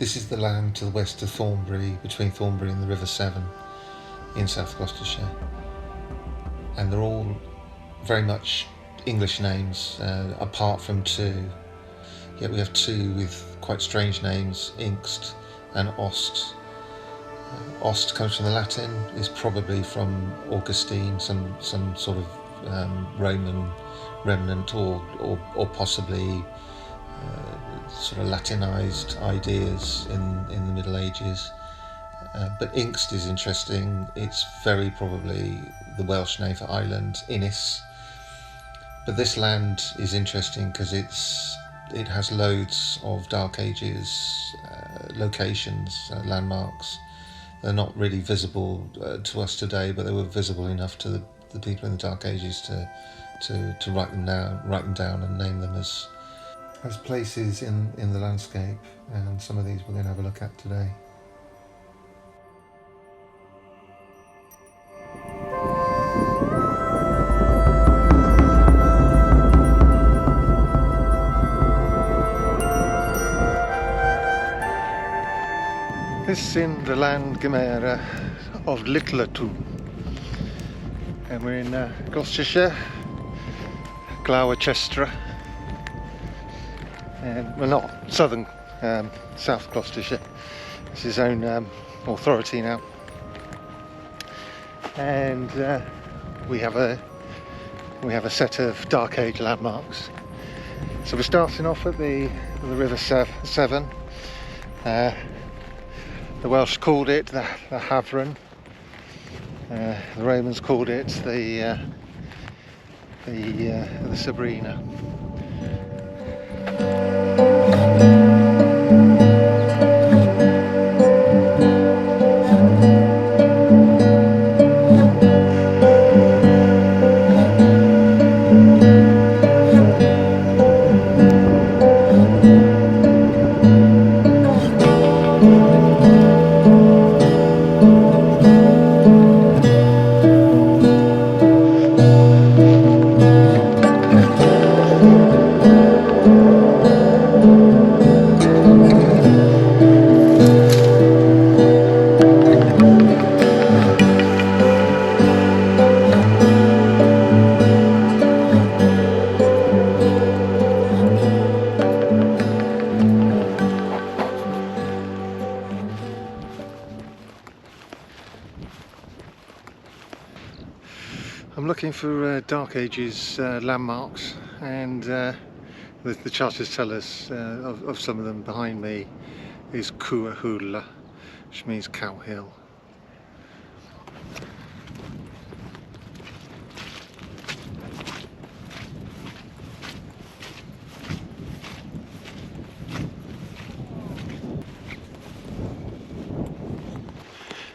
This is the land to the west of Thornbury, between Thornbury and the River Severn in South Gloucestershire, and they're all very much English names, apart from two. Yet we have two with quite strange names, Inkst and Aust. Aust comes from the Latin, is probably from Augustine, some sort of Roman remnant, or possibly sort of Latinized ideas in the Middle Ages. But Inkst is interesting. It's very probably the Welsh name for island, Innis. But this land is interesting because it has loads of Dark Ages locations, landmarks. They're not really visible to us today, but they were visible enough to the people in the Dark Ages to write them down and name them as places in the landscape. And some of these we're going to have a look at today. This is in the land Gemera of Littleton, and we're in Gloucestershire, Gloucester, and well, not southern, South Gloucestershire. It's his own authority now, and we have a set of Dark Age landmarks. So we're starting off at the River Severn. The Welsh called it the Havren. The Romans called it the Sabrina. I'm looking for Dark Ages landmarks, and the charters tell us of some of them. Behind me is Cuahula, which means cow hill.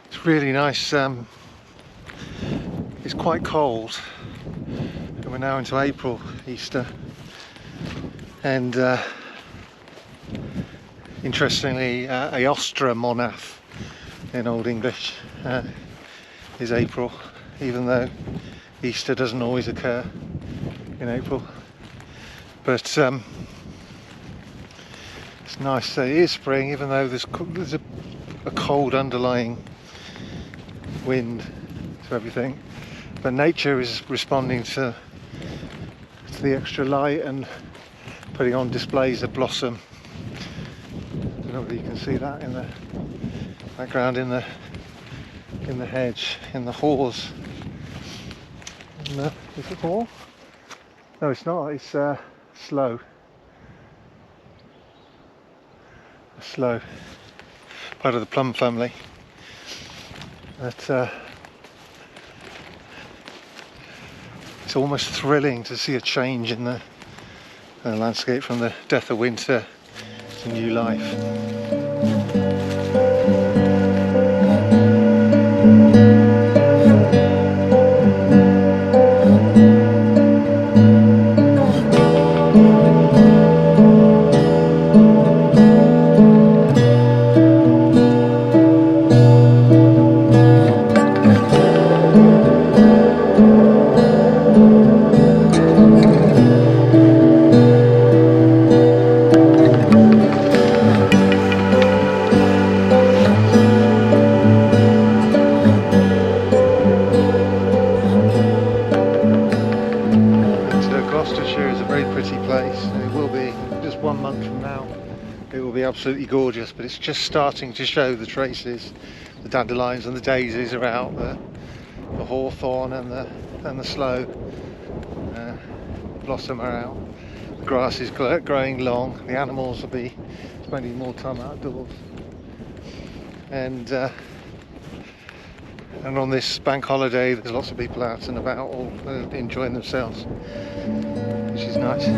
It's really nice. It's quite cold, and we're now into April, Easter, and interestingly, Aostra Monath in Old English is April, even though Easter doesn't always occur in April. But it's nice. It is spring, even though there's a cold underlying wind to everything. But nature is responding to the extra light and putting on displays of blossom. I don't know whether you can see that in the background, in the hedge, in the haws. Is it haw? No, it's not. It's sloe. Sloe, part of the plum family. But it's almost thrilling to see a change in the landscape from the death of winter to new life. it will be absolutely gorgeous, but it's just starting to show the traces. The dandelions and the daisies are out, the hawthorn and the sloe blossom are out. The grass is growing long. The animals will be spending more time outdoors, and on this bank holiday there's lots of people out and about, all enjoying themselves, which is nice.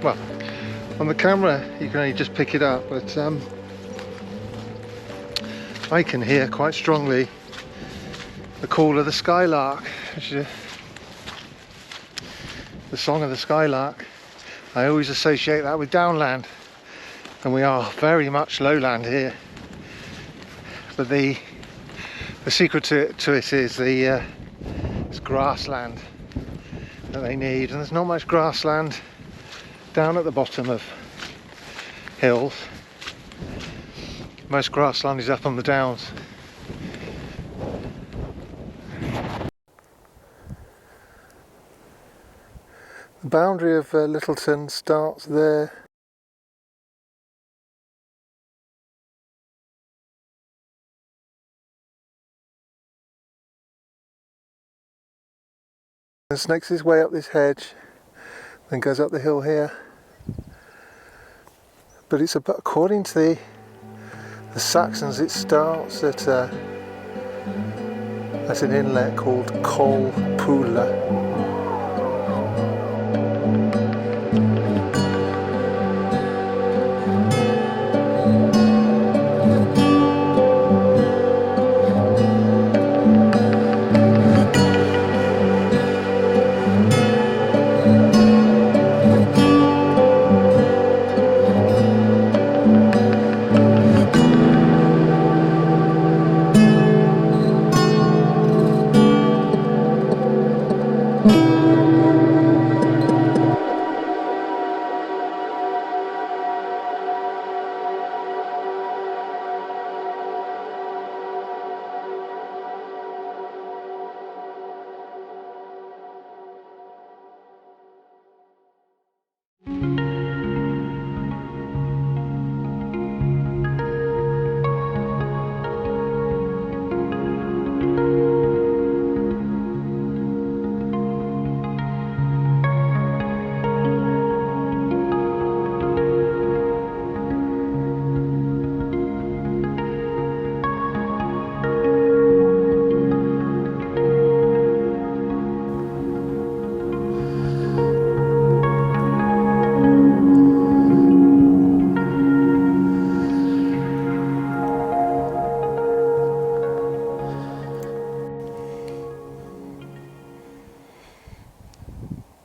Well, on the camera you can only just pick it up, but I can hear quite strongly the call of the skylark, which is the song of the skylark. I always associate that with downland, and we are very much lowland here. But the secret to it is it's grassland that they need, and there's not much grassland down at the bottom of hills. Most grassland is up on the downs. The boundary of Littleton starts there. And snakes his way up this hedge, then goes up the hill here. But it's about, according to the Saxons, it starts at an inlet called Col Pula.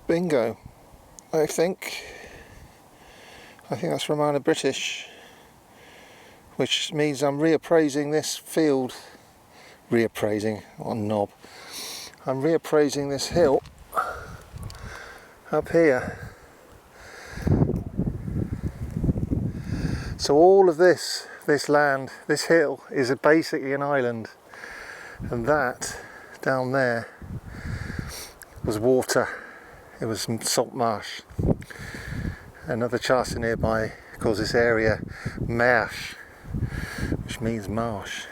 Bingo. I think that's Romano British, which means I'm reappraising this field. Reappraising, what a knob. I'm reappraising this hill up here. So all of this land, this hill, is basically an island, and that down there was water. It was some salt marsh. Another charter nearby calls this area Marsh, which means marsh.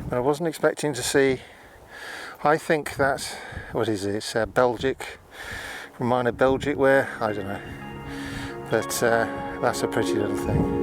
But I wasn't expecting to see, I think that, what is it, it's Belgic, Romano Belgic ware, I don't know. But that's a pretty little thing.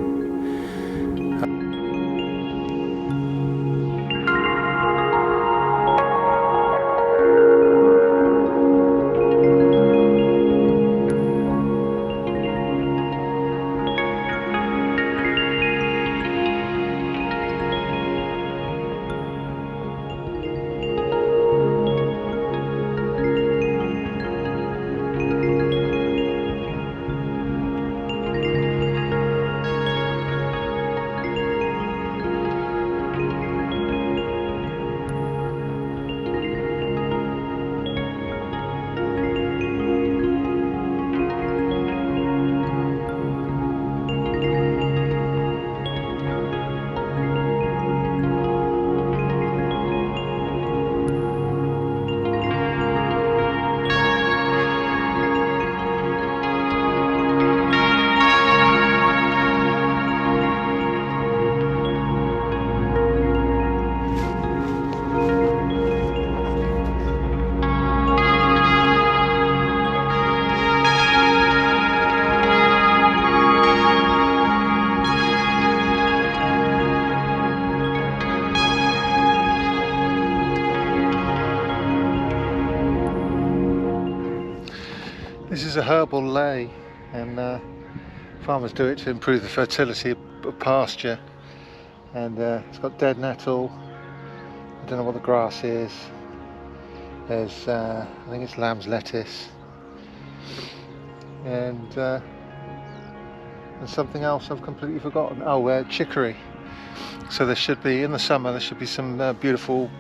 is a herbal ley, and farmers do it to improve the fertility of pasture. And it's got dead nettle. I don't know what the grass is. There's I think it's lamb's lettuce, and something else I've completely forgotten. Oh, chicory. So there should be, in the summer, there should be some beautiful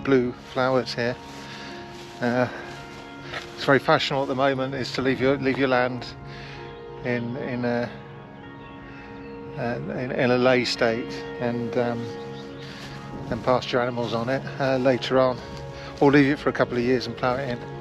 blue flowers here. It's very fashionable at the moment is to leave your land in a lay state and pasture animals on it later on, or leave it for a couple of years and plough it in.